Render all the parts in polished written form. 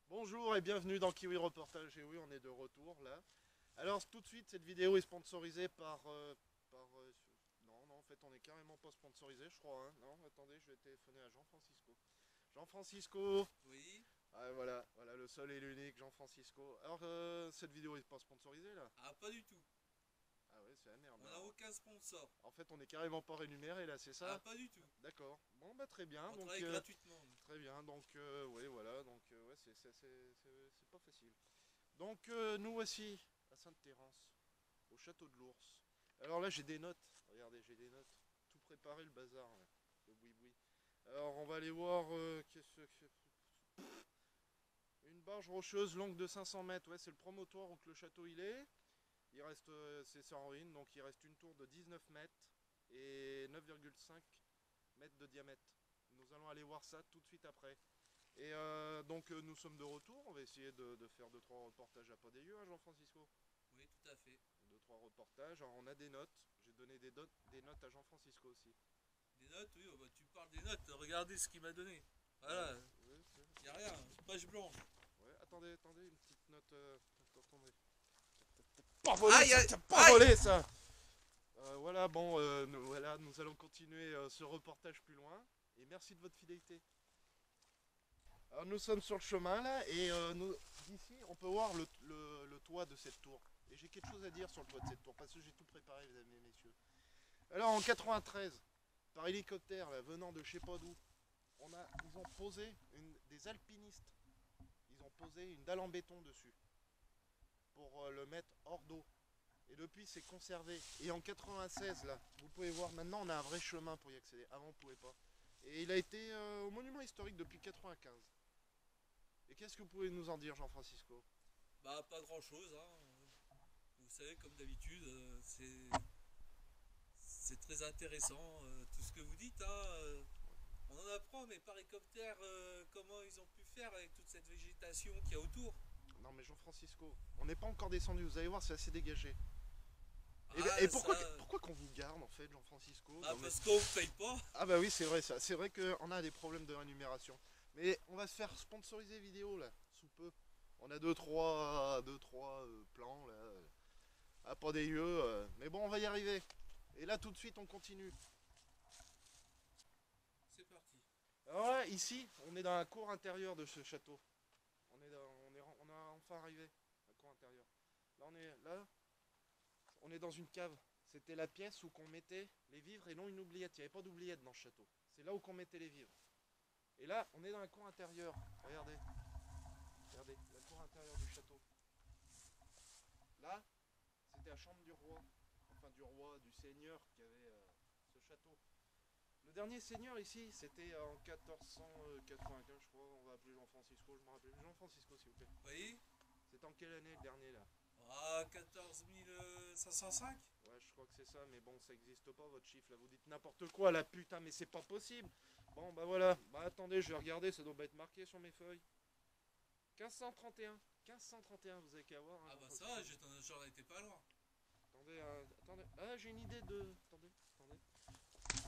Bonjour et bienvenue dans Kiwi Reportage. Et oui, on est de retour là. Alors tout de suite, cette vidéo est sponsorisée non, en fait, on est carrément pas sponsorisé, je crois. Hein. Non, attendez, je vais téléphoner à Jean-Francisco. Jean-Francisco. Oui. Ah, voilà, le seul et l'unique Jean-Francisco. Alors cette vidéo est pas sponsorisée là. Ah, pas du tout. Ah ouais, c'est la merde. On n'a Alors, aucun sponsor. en fait, on est carrément pas rémunéré là, c'est Ah, ça? pas du tout. D'accord. Bon bah très bien. On Donc travaille gratuitement, nous. très bien. Donc ouais, voilà. Donc ouais, c'est pas facile. Donc nous voici à Sainte-Thérence, au château de l'Ours. Alors là j'ai des notes, regardez j'ai des notes, tout préparé le bazar, là, le boui-boui. Alors on va aller voir une barge rocheuse longue de 500 mètres, ouais c'est le promontoire où que le château il est. Il reste, c'est en ruine, donc il reste une tour de 19 mètres et 9,5 mètres de diamètre. Nous allons aller voir ça tout de suite après. Et donc nous sommes de retour, on va essayer de faire 2-3 reportages à pas des yeux, hein, Jean-Francisco. Oui, tout à fait. 2-3 reportages, alors on a des notes, j'ai donné des notes à Jean-Francisco aussi. Des notes, oui, oh, bah, tu parles des notes. Regardez ce qu'il m'a donné. Voilà, Ouais, y a rien. Page blanche. ouais, attendez, une petite note. Attendez. Pas volé Aïe, ça, aïe, t'as pas aïe. volé ça. Voilà, bon, nous allons continuer ce reportage plus loin. Et merci de votre fidélité. Alors nous sommes sur le chemin là, et d'ici on peut voir le toit de cette tour. Et j'ai quelque chose à dire sur le toit de cette tour, parce que j'ai tout préparé, mesdames et messieurs. Alors en 93, par hélicoptère là, venant de je sais pas d'où, ils ont posé des alpinistes, ils ont posé une dalle en béton dessus pour le mettre hors d'eau. Et depuis c'est conservé. Et en 96 là, vous pouvez voir, maintenant on a un vrai chemin pour y accéder. Avant on pouvait pas. Et il a été au monument historique depuis 95. Et qu'est-ce que vous pouvez nous en dire, Jean-Francisco? Bah, pas grand chose, hein. Vous savez, comme d'habitude, c'est très intéressant tout ce que vous dites, hein. On en apprend, mais par hélicoptère, comment ils ont pu faire avec toute cette végétation qu'il y a autour. Non mais Jean-Francisco, on n'est pas encore descendu, vous allez voir, c'est assez dégagé. Ah, Et ça. pourquoi qu'on vous garde en fait, Jean-Francisco? Bah, Non mais... parce qu'on ne paye pas. Ah bah oui, c'est vrai ça. C'est vrai qu'on a des problèmes de rémunération. Mais on va se faire sponsoriser vidéo là, sous peu. On a deux trois plans là. À pas des yeux. Mais bon, on va y arriver. Et là, tout de suite, on continue. C'est parti. Alors là, ici, on est dans la cour intérieure de ce château. On a enfin arrivé. La cour intérieure. On est dans une cave. C'était la pièce où qu'on mettait les vivres et non une oubliette. Il n'y avait pas d'oubliette dans ce château. C'est là où qu'on mettait les vivres. Et là, on est dans la cour intérieure. Regardez. Regardez, la cour intérieure du château. Là, c'était la chambre du roi. Enfin, du roi, du seigneur qui avait ce château. Le dernier seigneur ici, c'était en 1495, je crois. On va appeler Jean-Francisco, je me rappelle. Jean-Francisco, s'il vous plaît. Oui. C'était en quelle année le dernier là? Ah, 14 505. Ouais, je crois que c'est ça, mais bon, ça existe pas votre chiffre là. Vous dites n'importe quoi là, putain, mais c'est pas possible. Bon, bah voilà. Bah attendez, je vais regarder, ça doit pas être marqué sur mes feuilles. 1531. 1531, vous avez qu'à voir. Hein, Ah bah ça, j'en étais pas loin. Attendez, attendez. Ah, j'ai une idée de. Attendez.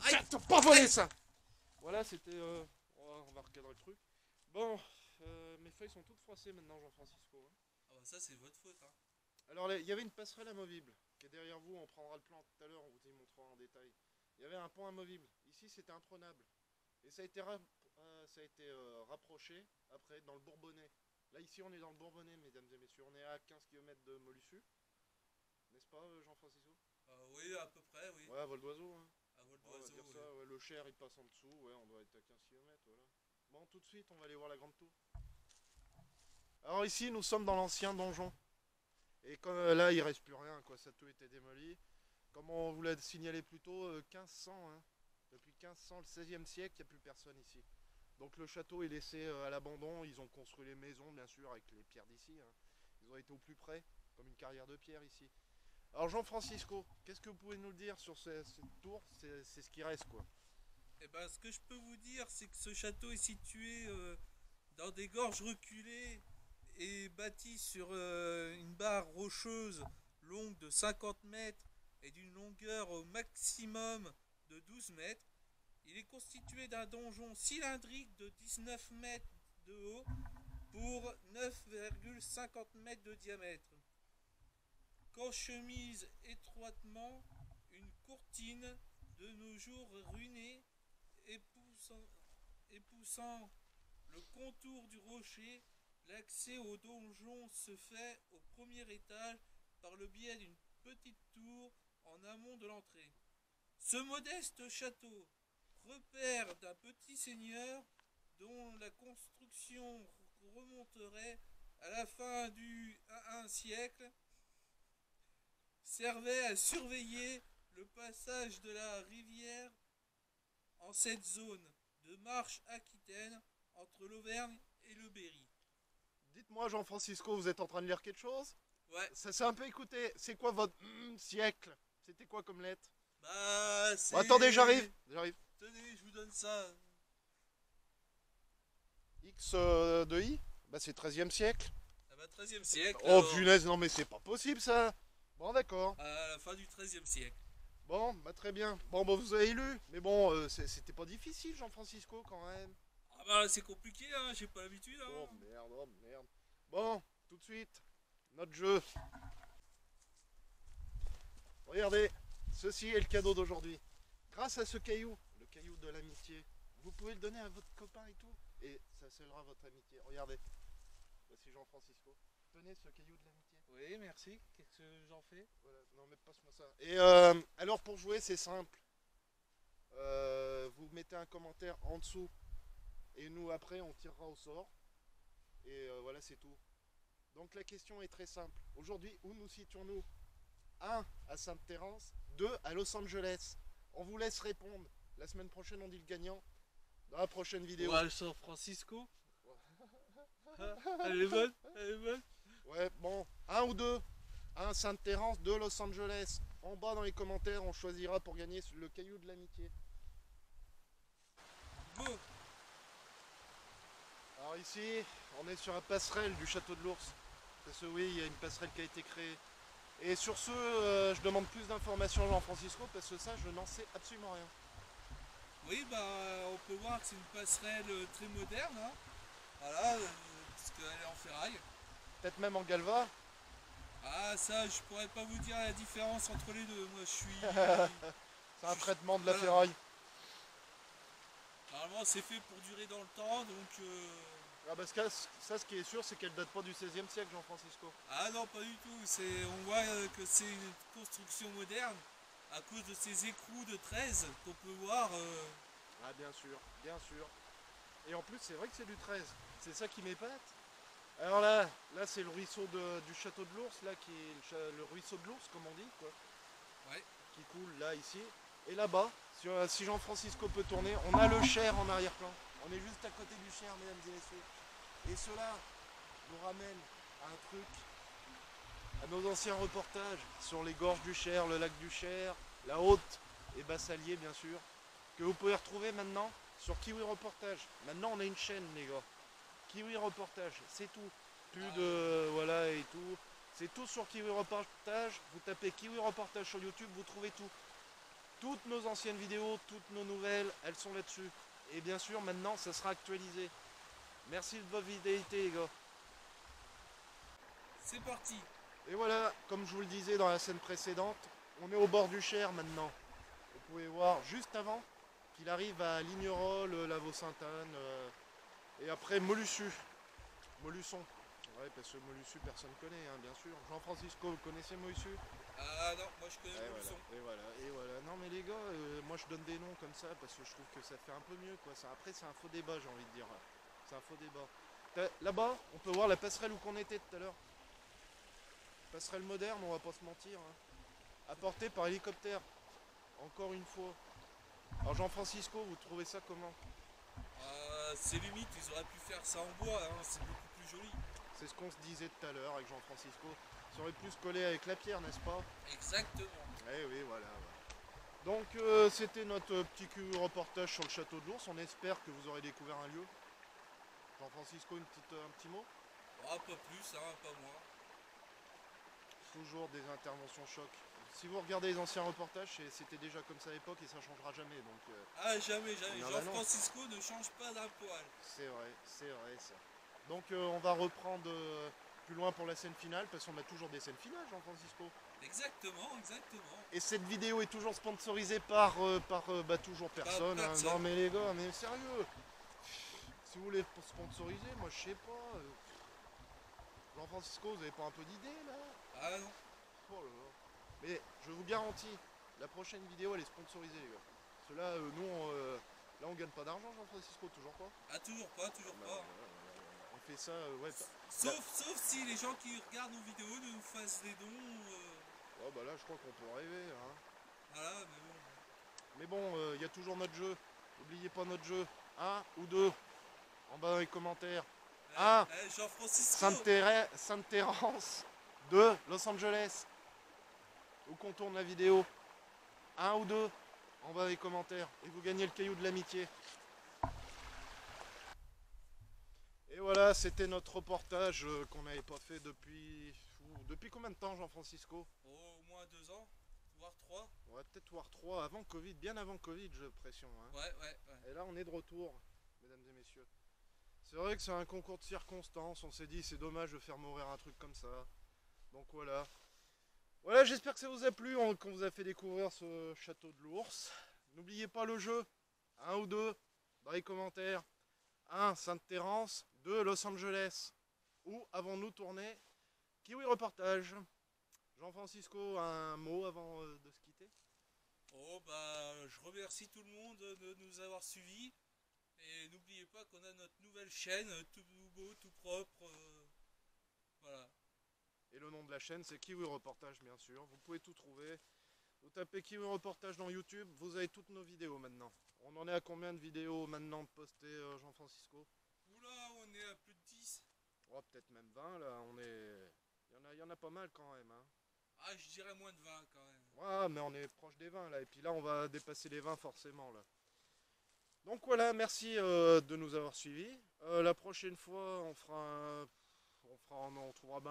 Aïe. T'as pas volé ça. Voilà, c'était. On va recadrer le truc. Bon, mes feuilles sont toutes froissées maintenant, Jean-Francisco. Hein. Ah bah ça, c'est votre faute, hein. Alors, il y avait une passerelle amovible qui est derrière vous. On prendra le plan tout à l'heure, on vous y montrera en détail. Il y avait un pont amovible. Ici, c'était imprenable. Et ça a été, rapproché après dans le Bourbonnais. Là, ici, on est dans le Bourbonnais, mesdames et messieurs. On est à 15 km de Molussu. N'est-ce pas, Jean-Francisco? Oui, à peu près, oui. Ouais, à vol d'oiseau. Hein. À vol On va d'oiseau, dire oui. ça, ouais, le Cher il passe en dessous, ouais, on doit être à 15 km, voilà. Bon, tout de suite, on va aller voir la grande tour. Alors ici, nous sommes dans l'ancien donjon. Et comme là, il reste plus rien, quoi, ça a tout été démoli. Comme on vous l'a signalé plus tôt, 1500, hein. Depuis 1500, le 16e siècle, il n'y a plus personne ici. Donc le château est laissé à l'abandon, ils ont construit les maisons, bien sûr, avec les pierres d'ici. Hein. Ils ont été au plus près, comme une carrière de pierre ici. Alors Jean-Francisco, qu'est-ce que vous pouvez nous dire sur cette tour? C'est ce qui reste, quoi. Eh ben, ce que je peux vous dire, c'est que ce château est situé dans des gorges reculées et bâti sur une barre rocheuse longue de 50 mètres et d'une longueur au maximum de 12 mètres. Il est constitué d'un donjon cylindrique de 19 mètres de haut pour 9,50 mètres de diamètre. Qu'enchemise étroitement une courtine de nos jours ruinée et poussant le contour du rocher, l'accès au donjon se fait au premier étage par le biais d'une petite tour en amont de l'entrée. Ce modeste château, repère d'un petit seigneur dont la construction remonterait à la fin du 1 siècle, servait à surveiller le passage de la rivière en cette zone de marche aquitaine entre l'Auvergne et le Berry. Dites-moi, Jean-Francisco, vous êtes en train de lire quelque chose? Ouais. Ça s'est un peu écouté. C'est quoi votre siècle? C'était quoi comme lettre? Bah, c'est... Bon, attendez, j'arrive. Tenez, je vous donne ça. X de I? Bah, c'est 13e siècle. Ah bah, 13e siècle. Oh, alors. punaise, non, mais c'est pas possible ça. Bon, d'accord. À la fin du 13e siècle. Bon, bah, très bien. Bon, bah, vous avez lu. Mais bon, c'était pas difficile, Jean-Francisco, quand même. Ah bah, c'est compliqué, hein, j'ai pas l'habitude. Hein. Oh, merde, oh, merde. Bon, tout de suite, notre jeu. Regardez, ceci est le cadeau d'aujourd'hui. Grâce à ce caillou, le caillou de l'amitié, vous pouvez le donner à votre copain et tout, et ça scellera votre amitié. Regardez, voici Jean-Francisco. Tenez ce caillou de l'amitié. Oui, merci. Qu'est-ce que j'en fais? Voilà, non mais passe-moi ça. Et alors pour jouer, c'est simple. Vous mettez un commentaire en dessous, et nous après on tirera au sort. Et voilà, c'est tout. Donc la question est très simple. Aujourd'hui, où nous situons-nous? 1 à Sainte-Thérence, 2 à Los Angeles. On vous laisse répondre. La semaine prochaine, on dit le gagnant. Dans la prochaine vidéo. Ouais, San Francisco. Elle est bonne, elle est bonne. Ouais, bon, 1 ou 2. 1 Sainte-Thérence, 2 Los Angeles. En bas dans les commentaires, on choisira pour gagner le caillou de l'amitié. Bon. Alors ici, on est sur la passerelle du château de l'Ours. Parce que oui, il y a une passerelle qui a été créée. Et sur ce, je demande plus d'informations à Jean-Francisco parce que ça, je n'en sais absolument rien. Oui, bah, on peut voir que c'est une passerelle très moderne. Hein. Voilà, parce qu'elle est en ferraille. Peut-être même en galva. Ah, ça, je pourrais pas vous dire la différence entre les deux. Moi, je suis. C'est un traitement de la voilà. ferraille. Normalement, c'est fait pour durer dans le temps, donc. Ah parce que ça, ce qui est sûr, c'est qu'elle date pas du 16e siècle, Jean-Francisco. Ah non, pas du tout. On voit que c'est une construction moderne à cause de ces écrous de 13 qu'on peut voir. Ah bien sûr, bien sûr. Et en plus, c'est vrai que c'est du 13. C'est ça qui m'épate. Alors là c'est le ruisseau du château de l'Ours, là, qui est le ruisseau de l'Ours, comme on dit, quoi. Ouais. Qui coule là, ici. Et là-bas, si Jean-Francisco peut tourner, on a le Cher en arrière-plan. On est juste à côté du Cher, mesdames et messieurs. Et cela nous ramène à un truc, à nos anciens reportages sur les gorges du Cher, le lac du Cher, la Haute et Bassalier, bien sûr, que vous pouvez retrouver maintenant sur Kiwi Reportage. Maintenant, on a une chaîne, les gars. Kiwi Reportage, c'est tout. Plus de... voilà et tout. C'est tout sur Kiwi Reportage. Vous tapez Kiwi Reportage sur YouTube, vous trouvez tout. Toutes nos anciennes vidéos, toutes nos nouvelles, elles sont là-dessus. Et bien sûr, maintenant, ça sera actualisé. Merci de votre fidélité, les gars. C'est parti. Et voilà, comme je vous le disais dans la scène précédente, on est au bord du Cher maintenant. Vous pouvez voir juste avant qu'il arrive à Lignerolles, la Vaux-Sainte-Anne, et après Molussu. Molusson. Ouais, parce que Molussu, personne ne connaît, hein, bien sûr. Jean-Francisco, vous connaissez Molussu? Ah non, moi je connais le voilà, son. et voilà, et voilà. Non mais les gars, moi je donne des noms comme ça parce que je trouve que ça fait un peu mieux, quoi. Après, c'est un faux débat, j'ai envie de dire. C'est un faux débat. Là-bas, on peut voir la passerelle où qu'on était tout à l'heure. Passerelle moderne, on va pas se mentir. Hein. Apportée par hélicoptère. Encore une fois. Alors Jean-Francisco, vous trouvez ça comment? C'est limite, ils auraient pu faire ça en bois, hein, c'est beaucoup plus joli. C'est ce qu'on se disait tout à l'heure avec Jean-Francisco. Ça aurait pu se coller avec la pierre, n'est-ce pas? Exactement. Eh oui, voilà. Donc c'était notre petit reportage sur le château de l'Ours. On espère que vous aurez découvert un lieu. Jean-Francisco, un petit mot? Ah, pas plus, hein, pas moi. Toujours des interventions choc. Si vous regardez les anciens reportages, c'était déjà comme ça à l'époque et ça changera jamais. Donc, ah, jamais, jamais. Non, Jean-Francisco ne change pas d'un poil. c'est vrai ça. Donc on va reprendre plus loin pour la scène finale, parce qu'on a toujours des scènes finales, Jean-Francisco. Exactement, exactement. Et cette vidéo est toujours sponsorisée par toujours personne. Hein. Personne. Non mais les gars, mais sérieux. Si vous voulez sponsoriser, moi je sais pas. Jean-Francisco, vous avez pas un peu d'idée là? Ah non. Oh là là. Mais je vous garantis, la prochaine vidéo elle est sponsorisée les gars. Parce que là, là on gagne pas d'argent Jean-Francisco, toujours pas. Ah, toujours pas, toujours Bah, pas. on fait ça, ouais. Sauf si les gens qui regardent nos vidéos nous fassent des dons. Oh bah là je crois qu'on peut rêver. Hein. Voilà, mais bon. Mais bon, il y a toujours notre jeu. N'oubliez pas notre jeu. Un ou deux. En bas dans les commentaires. Un, Jean-Francisco. Sainte-Thérence. 2, Los Angeles. Où qu'on tourne la vidéo. Un ou deux. En bas dans les commentaires. Et vous gagnez le caillou de l'amitié. Et voilà, c'était notre reportage qu'on n'avait pas fait depuis... Depuis combien de temps, Jean-Francisco? Oh, au moins 2 ans, voire 3. Ouais, peut-être voire 3, avant Covid, bien avant Covid, j'ai l'impression. Hein. Ouais. Et là, on est de retour, mesdames et messieurs. C'est vrai que c'est un concours de circonstances, on s'est dit c'est dommage de faire mourir un truc comme ça. Donc voilà. Voilà, j'espère que ça vous a plu, qu'on vous a fait découvrir ce château de l'ours. N'oubliez pas le jeu, un ou deux, dans les commentaires. 1, Sainte-Thérence, 2, Los Angeles. Où avons-nous tourné Kiwi Reportage. Jean-Francisco, un mot avant de se quitter? Oh bah, je remercie tout le monde de nous avoir suivis. Et n'oubliez pas qu'on a notre nouvelle chaîne, tout beau, tout propre. Voilà. Et le nom de la chaîne, c'est Kiwi Reportage, bien sûr. Vous pouvez tout trouver. Vous tapez Kiwi Reportage dans YouTube, vous avez toutes nos vidéos maintenant. On en est à combien de vidéos maintenant postées, Jean-Francisco? Oula, on est à plus de 10. Oh, peut-être même 20, là. Il y en a pas mal quand même. Hein. Ah, je dirais moins de 20 quand même. Ouais, mais on est proche des 20 là. Et puis là, on va dépasser les 20 forcément là. Donc voilà, merci de nous avoir suivis. La prochaine fois, on trouvera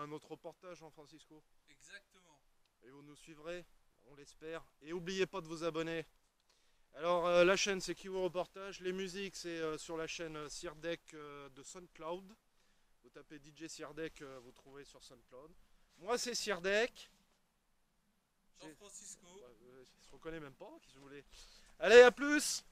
un autre reportage, Jean-Francisco. Exactement. Et vous nous suivrez, on l'espère. Et n'oubliez pas de vous abonner. Alors la chaîne c'est Kiwi Reportage, les musiques c'est sur la chaîne Sirdek de SoundCloud. Vous tapez DJ Sirdek, vous trouvez sur SoundCloud. Moi c'est Sirdek. Jean-Francisco. Il se reconnaît même pas, qu'est-ce que vous voulez. Allez, à plus!